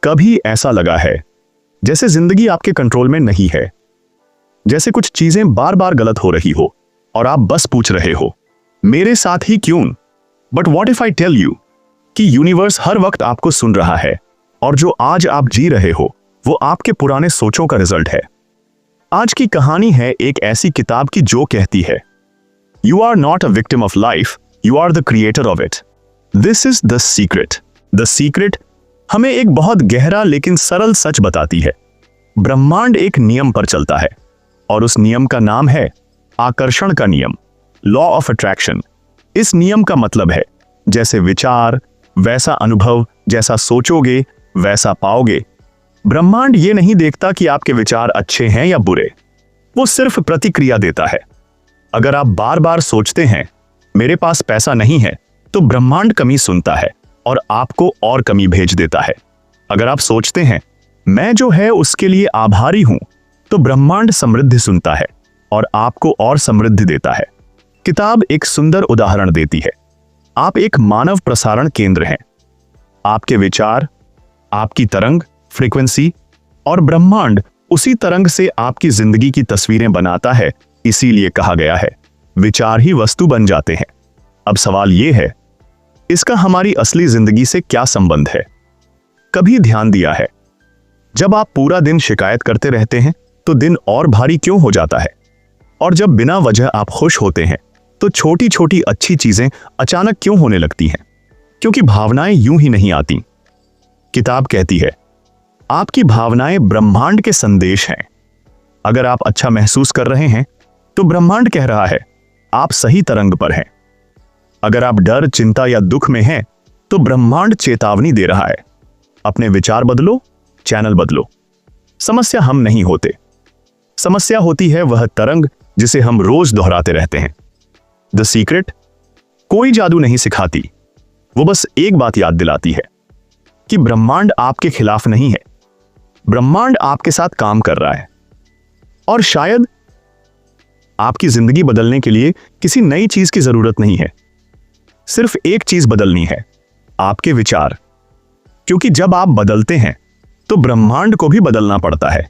कभी ऐसा लगा है जैसे जिंदगी आपके कंट्रोल में नहीं है, जैसे कुछ चीजें बार बार गलत हो रही हो और आप बस पूछ रहे हो मेरे साथ ही क्यों? But what if I tell you कि यूनिवर्स हर वक्त आपको सुन रहा है और जो आज आप जी रहे हो वो आपके पुराने सोचों का रिजल्ट है। आज की कहानी है एक ऐसी किताब की जो कहती है you are not a victim of life, you are the creator of it. This is the secret. The secret हमें एक बहुत गहरा लेकिन सरल सच बताती है। ब्रह्मांड एक नियम पर चलता है और उस नियम का नाम है आकर्षण का नियम, लॉ ऑफ अट्रैक्शन। इस नियम का मतलब है जैसे विचार वैसा अनुभव, जैसा सोचोगे वैसा पाओगे। ब्रह्मांड ये नहीं देखता कि आपके विचार अच्छे हैं या बुरे, वो सिर्फ प्रतिक्रिया देता है। अगर आप बार बार सोचते हैं मेरे पास पैसा नहीं है, तो ब्रह्मांड कमी सुनता है और आपको और कमी भेज देता है। अगर आप सोचते हैं मैं जो है उसके लिए आभारी हूं, तो ब्रह्मांड समृद्धि सुनता है और आपको और समृद्धि देता है। किताब एक सुंदर उदाहरण देती है। आप एक मानव प्रसारण केंद्र हैं। आपके विचार, आपकी तरंग, फ्रीक्वेंसी, और ब्रह्मांड उसी तरंग से आपकी जिंदगी की तस्वीरें बनाता है। इसीलिए कहा गया है विचार ही वस्तु बन जाते हैं। अब सवाल यह है, इसका हमारी असली जिंदगी से क्या संबंध है? कभी ध्यान दिया है जब आप पूरा दिन शिकायत करते रहते हैं तो दिन और भारी क्यों हो जाता है? और जब बिना वजह आप खुश होते हैं तो छोटी छोटी अच्छी चीजें अचानक क्यों होने लगती हैं? क्योंकि भावनाएं यूं ही नहीं आती। किताब कहती है आपकी भावनाएं ब्रह्मांड के संदेश हैं। अगर आप अच्छा महसूस कर रहे हैं तो ब्रह्मांड कह रहा है आप सही तरंग पर हैं। अगर आप डर, चिंता या दुख में हैं तो ब्रह्मांड चेतावनी दे रहा है अपने विचार बदलो, चैनल बदलो। समस्या हम नहीं होते, समस्या होती है वह तरंग जिसे हम रोज दोहराते रहते हैं। द सीक्रेट कोई जादू नहीं सिखाती, वो बस एक बात याद दिलाती है कि ब्रह्मांड आपके खिलाफ नहीं है, ब्रह्मांड आपके साथ काम कर रहा है। और शायद आपकी जिंदगी बदलने के लिए किसी नई चीज की जरूरत नहीं है, सिर्फ एक चीज बदलनी है, आपके विचार। क्योंकि जब आप बदलते हैं तो ब्रह्मांड को भी बदलना पड़ता है।